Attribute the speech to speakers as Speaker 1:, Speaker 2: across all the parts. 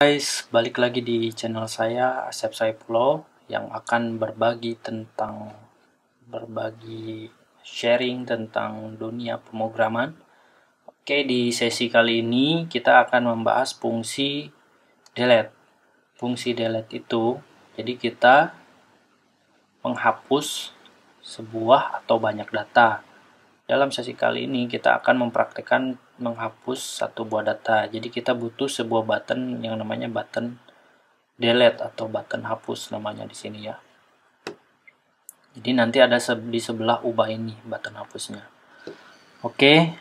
Speaker 1: Guys, balik lagi di channel saya Asep Saifullah yang akan berbagi sharing tentang dunia pemrograman. Oke, di sesi kali ini kita akan membahas fungsi delete. Fungsi delete itu jadi kita menghapus sebuah atau banyak data. Dalam sesi kali ini kita akan mempraktekkan menghapus satu buah data. Jadi kita butuh sebuah button yang namanya button delete atau button hapus namanya di sini ya. Jadi nanti ada di sebelah ubah ini button hapusnya. Oke.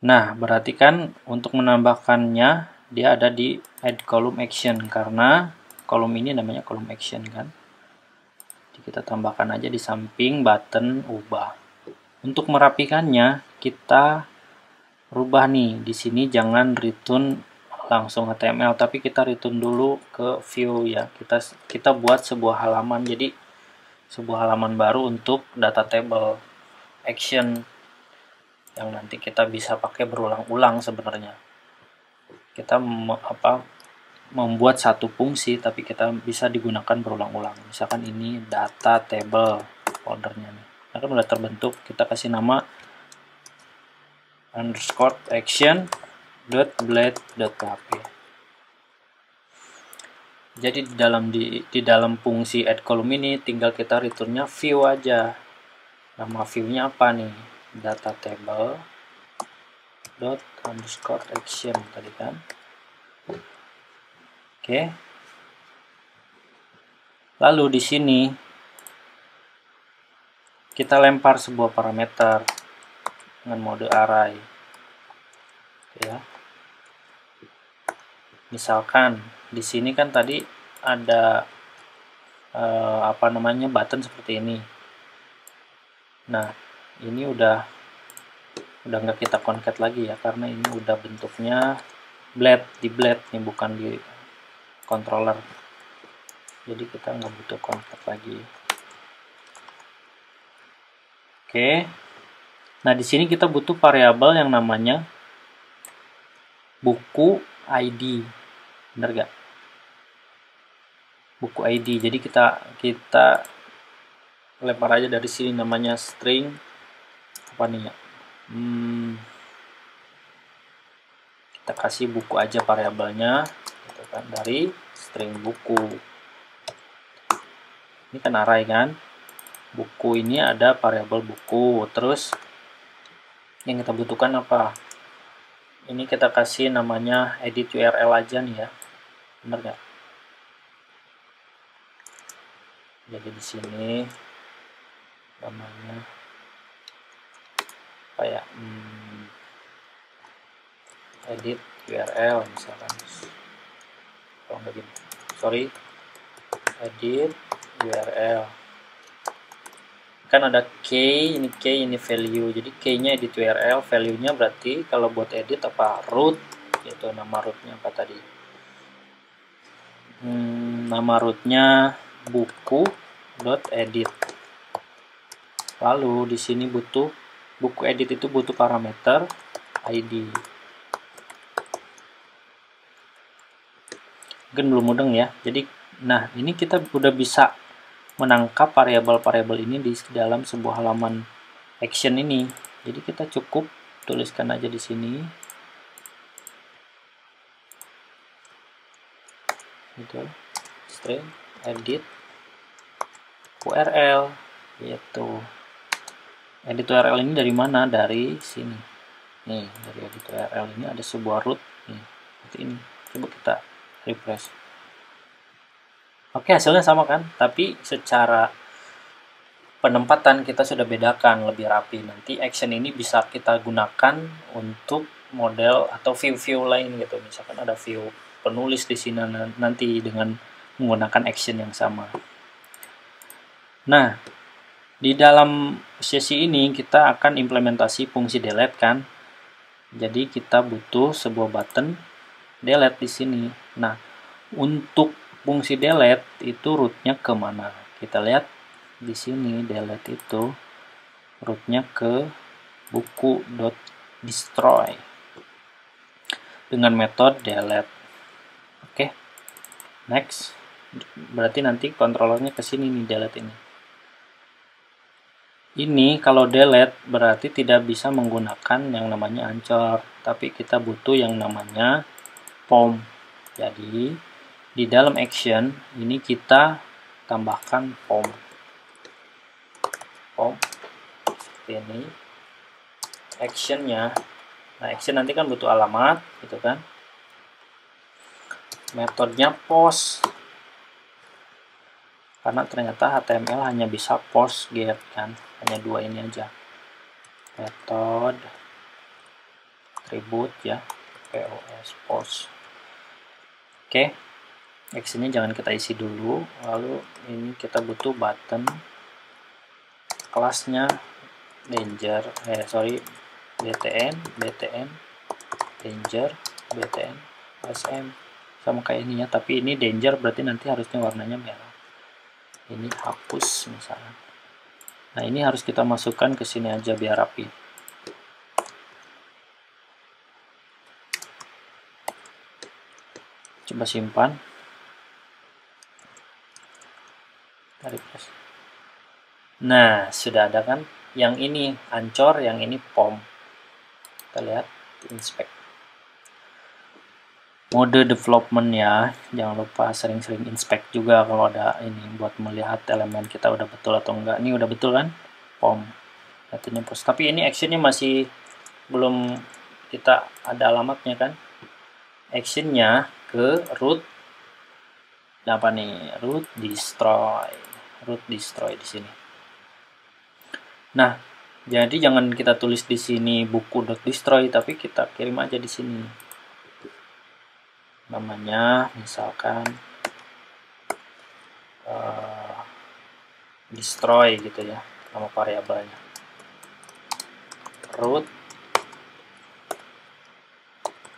Speaker 1: Nah, berarti kan untuk menambahkannya dia ada di add column action karena kolom ini namanya column action kan. Jadi kita tambahkan aja di samping button ubah. Untuk merapikannya kita rubah nih. Di sini jangan return langsung HTML, tapi kita return dulu ke view ya. Kita buat sebuah halaman, jadi sebuah halaman baru untuk data table action yang nanti kita bisa pakai berulang-ulang. Sebenarnya kita membuat satu fungsi tapi kita bisa digunakan berulang-ulang. Misalkan ini data table foldernya nih, kan udah terbentuk. Kita kasih nama underscore action.blade.php. Jadi di dalam fungsi add column ini tinggal kita returnnya view aja. Nama viewnya apa nih? Data table dot underscore action tadi kan. Oke. Lalu di sini kita lempar sebuah parameter dengan mode array. Ya. Misalkan di sini kan tadi ada button seperti ini. Nah, ini udah nggak kita concat lagi ya, karena ini udah bentuknya blade nih, bukan di controller. Jadi kita nggak butuh concat lagi. Oke. Nah, di sini kita butuh variabel yang namanya buku ID. Benar gak? Buku ID. Jadi kita lempar aja dari sini namanya string apa nih ya? Kita kasih buku aja variabelnya, gitu kan, dari string buku. Ini kan array kan? Buku ini ada variabel buku. Terus yang kita butuhkan apa? Ini kita kasih namanya edit URL aja nih ya. Benar gak? Jadi di sini namanya apa ya? Edit URL misalkan. Oh, enggak gini. Sorry. Edit URL. Kan ada key, ini value. Jadi key-nya edit URL, value-nya berarti kalau buat edit apa? Root. Itu nama root-nya apa tadi? Nama root-nya buku.edit. Lalu di sini buku edit itu butuh parameter ID. Mungkin belum mudeng ya. Jadi, nah ini kita udah bisa menangkap variabel-variabel ini di dalam sebuah halaman action ini. Jadi kita cukup tuliskan aja di sini. Gitu. String edit URL, yaitu edit URL ini dari mana? Dari sini. Nih, dari edit URL ini ada sebuah root nih, seperti ini. Coba kita refresh. Oke, hasilnya sama kan? Tapi secara penempatan kita sudah bedakan, lebih rapi. Nanti action ini bisa kita gunakan untuk model atau view-view lain gitu. Misalkan ada view penulis di sini nanti dengan menggunakan action yang sama. Nah, di dalam sesi ini kita akan implementasi fungsi delete kan. Jadi kita butuh sebuah button delete di sini. Nah, untuk fungsi delete itu rootnya kemana? Kita lihat di sini delete itu rootnya ke buku.destroy. dengan metode delete. Oke. Next. Berarti nanti kontrolernya ke sini nih, delete ini. Ini kalau delete berarti tidak bisa menggunakan yang namanya ancor, tapi kita butuh yang namanya pom. Jadi di dalam action ini kita tambahkan pom. Pom seperti ini. Actionnya, nah action nanti kan butuh alamat, gitu kan? Metodenya post. Karena ternyata HTML hanya bisa post get kan, hanya dua ini aja. Metode atribut ya, POS post. Oke. Actionnya jangan kita isi dulu, lalu ini kita butuh button, kelasnya danger, btn, danger, btn, sm, sama kayak ini ya, tapi ini danger berarti nanti harusnya warnanya merah. Ini hapus misalnya. Nah ini harus kita masukkan ke sini aja biar rapi. Coba simpan. Refresh. Nah sudah ada kan? Yang ini ancor, yang ini pom. Kita lihat inspect. Mode development ya, jangan lupa sering-sering inspect juga kalau ada ini buat melihat elemen kita udah betul atau enggak. Ini udah betul kan? Pom. Artinya post. Tapi ini actionnya masih belum kita ada alamatnya kan? Actionnya ke root apa nih? Root destroy di sini. Nah, jadi jangan kita tulis di sini buku.destroy, tapi kita kirim aja di sini. Namanya misalkan destroy gitu ya, nama variabelnya. Root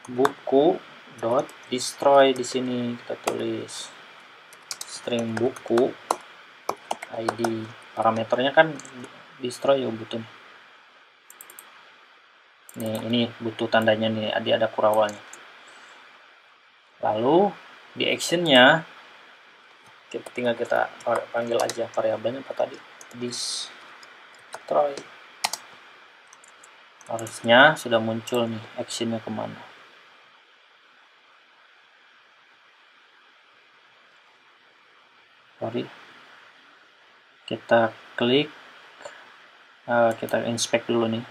Speaker 1: buku.destroy di sini kita tulis string buku id, parameternya kan destroy ya butuh. Nih ini butuh tandanya nih, ada kurawalnya. Lalu di actionnya tinggal kita panggil aja variabelnya apa tadi, destroy. Harusnya sudah muncul nih actionnya kemana. Kita klik, kita inspect dulu nih.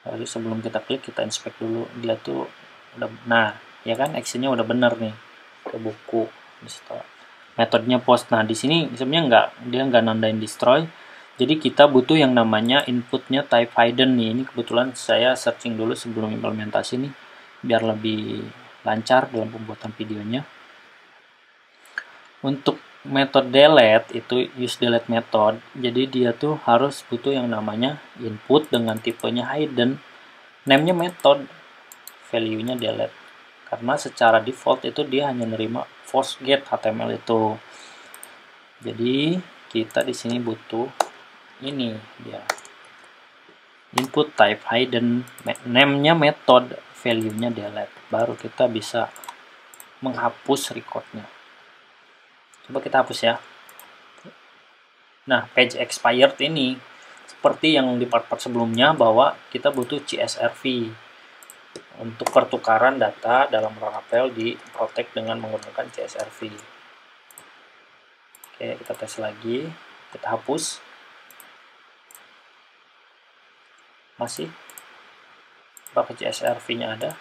Speaker 1: Jadi sebelum kita klik kita inspect dulu, dia tuh udah, nah ya kan actionnya udah bener nih ke buku. Metodenya post. Nah di sini sebenarnya dia nggak nandain destroy. Jadi kita butuh yang namanya inputnya type hidden nih. Ini kebetulan saya searching dulu sebelum implementasi nih biar lebih lancar dalam pembuatan videonya. Untuk metode delete itu use delete method. Jadi dia tuh harus butuh yang namanya input dengan tipenya hidden. Name-nya method, value-nya delete. Karena secara default itu dia hanya nerima force get HTML itu. Jadi kita di sini butuh ini dia. Input type hidden, name-nya method, value-nya delete. Baru kita bisa menghapus recordnya. Coba kita hapus ya. Nah, page expired ini seperti yang di part-part sebelumnya bahwa kita butuh CSRV untuk pertukaran data dalam Laravel di protect dengan menggunakan CSRV. Oke, kita tes lagi, kita hapus. Masih? Apakah CSRV-nya ada?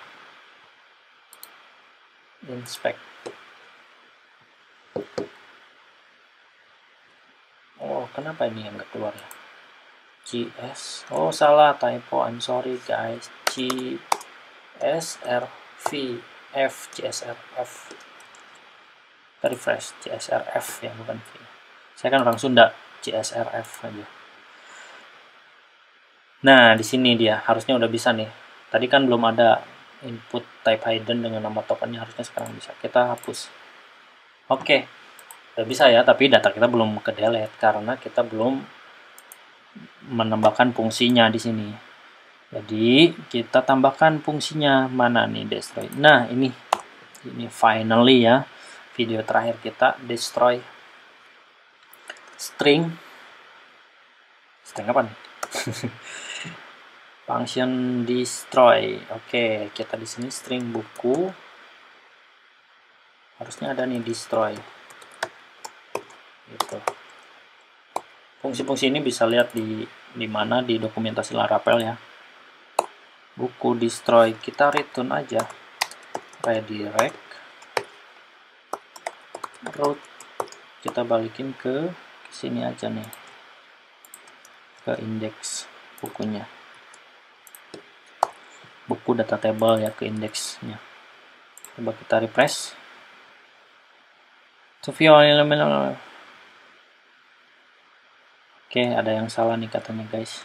Speaker 1: Inspect. Oh, kenapa ini yang nggak keluar ya? Oh salah, typo, I'm sorry guys. CSRV F, CSRF. Kita refresh, CSRF ya, bukan V. Saya kan orang Sunda, CSRF aja. Nah, di sini dia harusnya udah bisa nih. Tadi kan belum ada input type hidden dengan nama tokennya, harusnya sekarang bisa. Kita hapus. Oke. Udah bisa ya, tapi data kita belum ke delete karena kita belum menambahkan fungsinya di sini. Jadi kita tambahkan fungsinya, mana nih destroy. Nah ini finally ya, video terakhir kita destroy string apa nih? Function destroy. Oke, kita di sini string buku, harusnya ada nih destroy gitu. Fungsi-fungsi ini bisa lihat di mana di dokumentasi Laravel ya. Buku destroy, kita return aja redirect root, kita balikin ke sini aja nih, ke indeks bukunya, buku data table ya, ke indeksnya. Coba kita refresh to view element. Oke, ada yang salah nih katanya guys.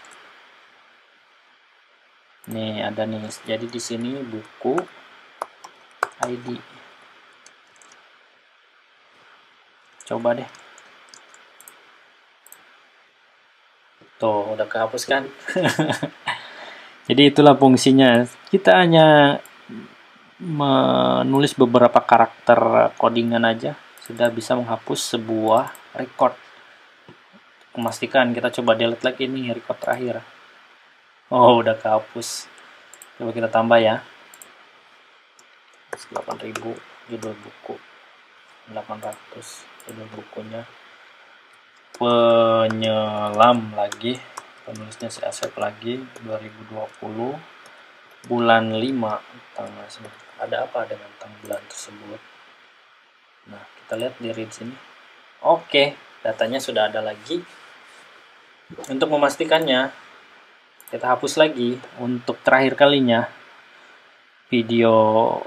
Speaker 1: Nih ada nih, jadi di sini buku ID. Coba deh. Tuh, udah kehapus kan? Jadi itulah fungsinya. Kita hanya menulis beberapa karakter codingan aja sudah bisa menghapus sebuah record. Memastikan kita coba delete lagi nih record terakhir. Oh, udah kehapus. Coba kita tambah ya. 8.000 judul buku. 800 judul bukunya. Penyelam lagi. Penulisnya si Asep lagi. 2020 bulan 5 tanggal 9. Ada apa dengan tanggal bulan tersebut? Nah, kita lihat di read sini. Oke, datanya sudah ada lagi. Untuk memastikannya, kita hapus lagi untuk terakhir kalinya video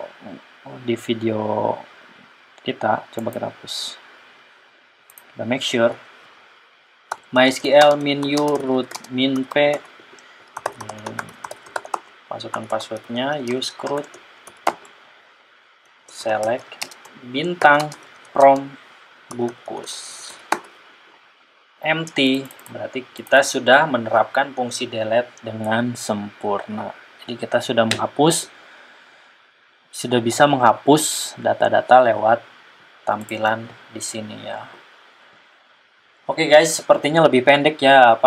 Speaker 1: kita. Coba kita hapus. Kita make sure MySQL min_u root min_p, masukkan passwordnya, use root, select bintang from bukus empty, berarti kita sudah menerapkan fungsi delete dengan sempurna. Jadi kita sudah bisa menghapus data-data lewat tampilan di sini ya. Oke guys, sepertinya lebih pendek ya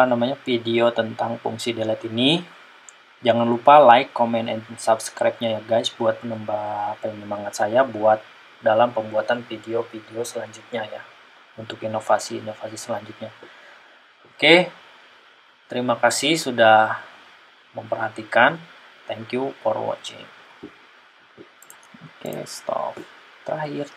Speaker 1: video tentang fungsi delete ini. Jangan lupa like, comment, and subscribe-nya ya guys, buat menambah penyemangat saya buat dalam pembuatan video-video selanjutnya ya, untuk inovasi-inovasi selanjutnya. Oke, terima kasih sudah memperhatikan. Thank you for watching. Oke, stop. Terakhir.